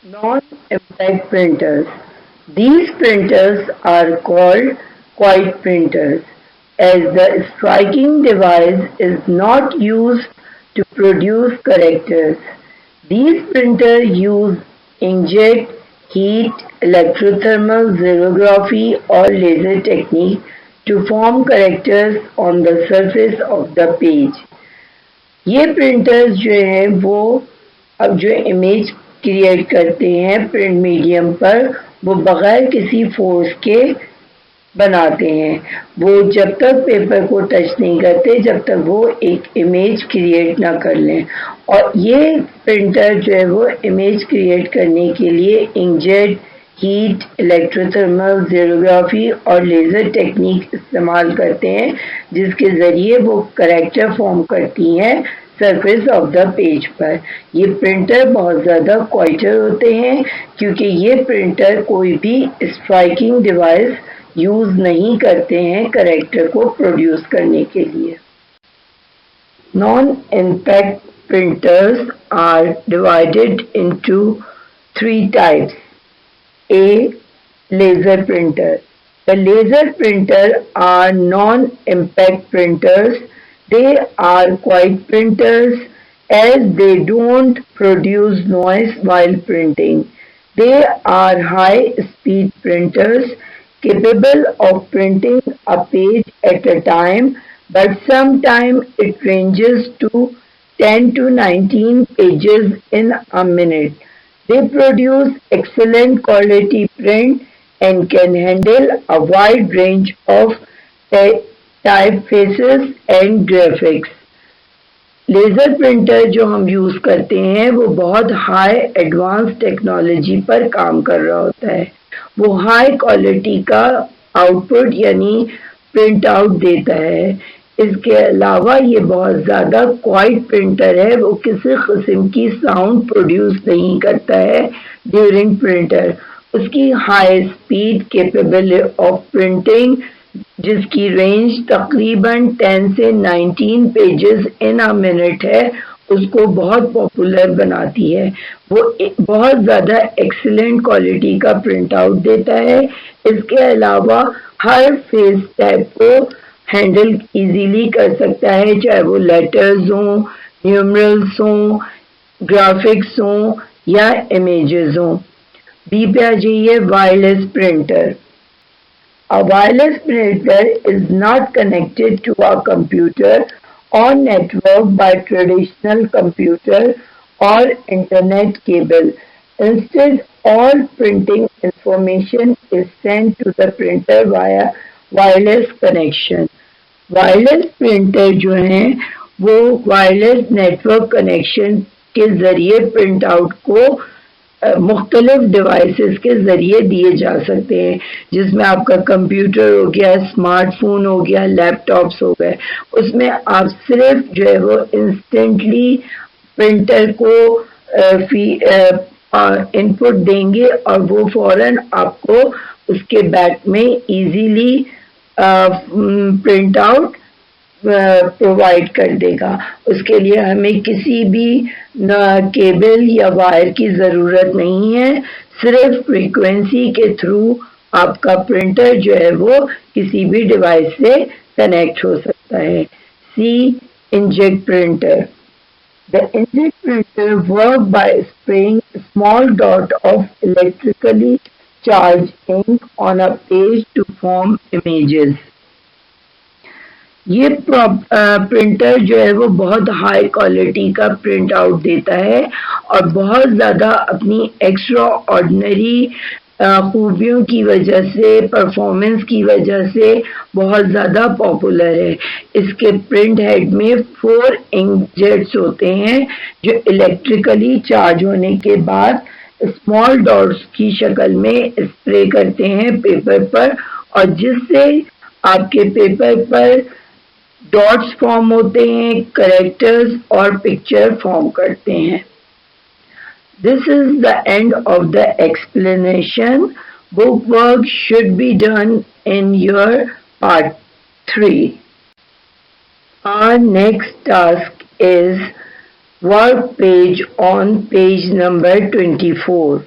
Non-impact printers. These printers are called quiet printers, as the striking device is not used to produce characters. These printers use inkjet, heat, electrothermal xerography or laser technique to form characters on the surface of the page. ये printers जो हैं वो अब जो image create करते हैं print medium पर वो बगैर किसी फोर्स के बनाते हैं। वो जब तक पेपर को टच नहीं करते जब तक वो एक इमेज क्रिएट ना कर लें। और ये प्रिंटर जो है वो इमेज क्रिएट करने के लिए इंकजेट, हीट, इलेक्ट्रोथर्मल ज़ेरोग्राफी और लेज़र टेक्निक इस्तेमाल करते हैं, जिसके ज़रिए वो करैक्टर फॉर्म करती हैं सरफेस ऑफ द पेज पर। ये प्रिंटर बहुत ज़्यादा क्वाइटर होते हैं क्योंकि ये प्रिंटर कोई भी स्ट्राइकिंग डिवाइस यूज़ नहीं करते हैं करैक्टर को प्रोड्यूस करने के लिए। Non-impact printers are divided into three types. A. Laser printer. The laser printer are non-impact printers. They are quiet printers as they don't produce noise while printing. They are high-speed printers capable of printing a page at a time, but sometimes it ranges to 10 to 19 pages in a minute. They produce excellent quality print and can handle a wide range of typefaces and graphics. Laser printer जो हम use करते हैं वो बहुत high advance technology पर काम कर रहा होता है। वो हाई क्वालिटी का आउटपुट यानी प्रिंट आउट देता है। इसके अलावा ये बहुत ज़्यादा क्वाइट प्रिंटर है, वो किसी किस्म की साउंड प्रोड्यूस नहीं करता है ड्यूरिंग प्रिंटर। उसकी high speed capable of printing जिसकी रेंज तकरीबन 10 से 19 पेजेस इन अ मिनट है, उसको बहुत पॉपुलर बनाती है। वो बहुत ज़्यादा एक्सीलेंट क्वालिटी का प्रिंट आउट देता है। इसके अलावा हर फेस टाइप को हैंडल इजीली कर सकता है, चाहे वो लेटर्स हों, न्यूमरल्स हों, ग्राफिक्स हों या इमेजेस हों। बी पे आ जाइए wireless printer. A wireless printer is not connected to a computer or network by traditional computer or internet cable. Instead, all printing information is sent to the printer via wireless connection. Wireless printer जो हैं वो wireless network connection के ज़रिए print out को मुख्तलिफ devices के ज़रिए दिए जा सकते हैं, जिसमें आपका कंप्यूटर हो गया, स्मार्टफोन हो गया, लैपटॉप्स हो गए। उसमें आप सिर्फ जो है वो इंस्टेंटली प्रिंटर को इनपुट देंगे और वो फ़ौरन आपको उसके बैक में इजीली प्रिंट आउट प्रोवाइड कर देगा। उसके लिए हमें किसी भी केबल या वायर की ज़रूरत नहीं है, सिर्फ फ्रीक्वेंसी के थ्रू आपका प्रिंटर जो है वो किसी भी डिवाइस से कनेक्ट हो सकता है। C. Inkjet printer. The inkjet printer works by spraying a small dot of electrically charged ink on a page to form images. ये प्रिंटर जो है वो बहुत हाई क्वालिटी का प्रिंट आउट देता है और बहुत ज़्यादा अपनी एक्स्ट्रा ऑर्डिनरी खूबियों की वजह से, परफॉर्मेंस की वजह से बहुत ज़्यादा पॉपुलर है। इसके प्रिंट हेड में 4 इंकजेट्स होते हैं जो इलेक्ट्रिकली चार्ज होने के बाद स्मॉल डॉट्स की शक्ल में स्प्रे करते हैं पेपर पर और जिससे आपके पेपर पर डॉट्स फॉर्म होते हैं, करेक्टर्स और पिक्चर फॉर्म करते हैं। This is the end of the explanation. Bookwork should be done in your part 3. Our next task is Work page on page number 24.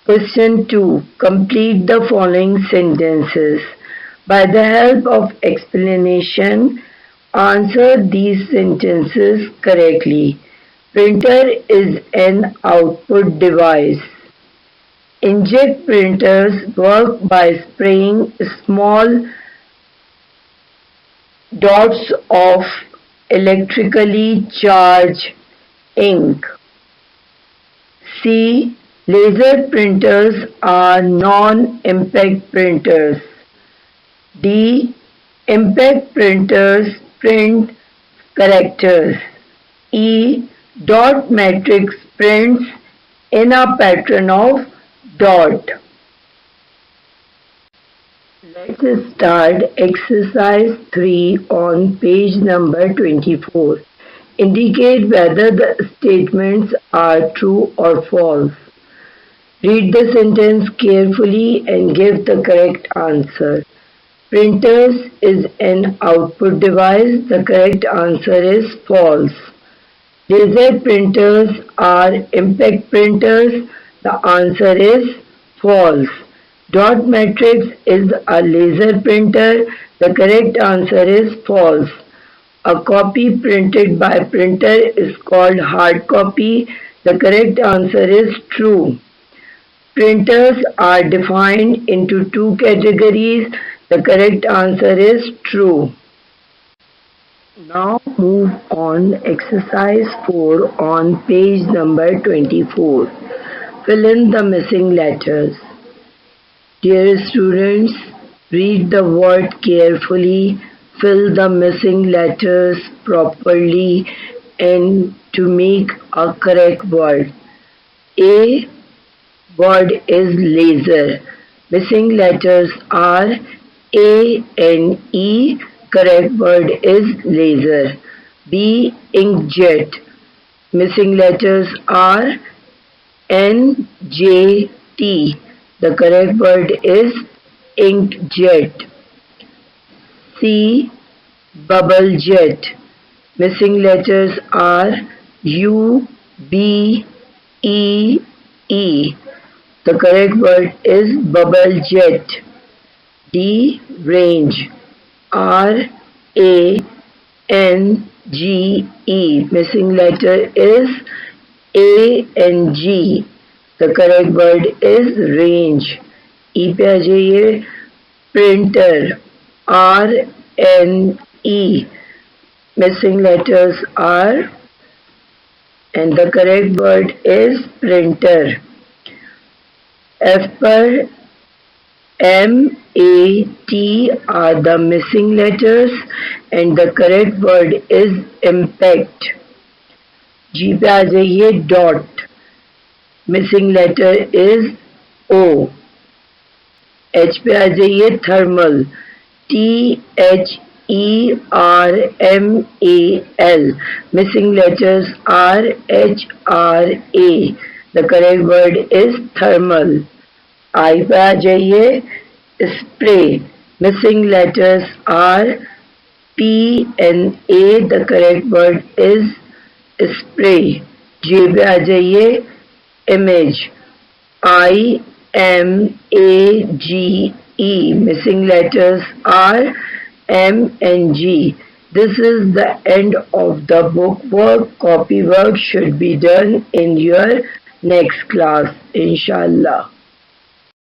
Question 2. Complete the following sentences. By the help of explanation, answer these sentences correctly. Printer is an output device. Inkjet printers work by spraying small dots of electrically charged ink. C. Laser printers are non-impact printers. D. Impact printers print characters. E. Dot matrix prints in a pattern of dot. Let's start exercise 3 on page number 24. Indicate whether the statements are true or false. Read the sentence carefully and give the correct answer. Printers is an output device. The correct answer is false. Laser printers are impact printers. The answer is false. Dot matrix is a laser printer. The correct answer is false. A copy printed by printer is called hard copy. The correct answer is true. Printers are defined into two categories. The correct answer is true. Now move on exercise 4 on page number 24. Fill in the missing letters. Dear students, read the word carefully, fill the missing letters properly and to make a correct word. A word is laser. Missing letters are A and E. Correct word is laser. B. Inkjet. Missing letters are N, J, T. The correct word is inkjet. C. Bubble jet. Missing letters are U, B, E, E. The correct word is bubble jet. D. Range. R, A, N, G, E. Missing letter is A and G. The correct word is range. E पे आ जाइए printer. R, N, E. Missing letters are and the correct word is printer. F पर M, A, T are the missing letters and the correct word is impact. G पे आ जाइए dot. Missing letter is O. H पे आ जाइए thermal. T, H, E, R, M, A, L. Missing letters are H, R, A. The correct word is thermal. I पे आ जाइए spray. Missing letters are P and A. The correct word is spray. J पे आ जाइए image. I, M, A, G, E. Missing letters are M and G. This is the end of the book work. Copy work should be done in your next class, inshallah.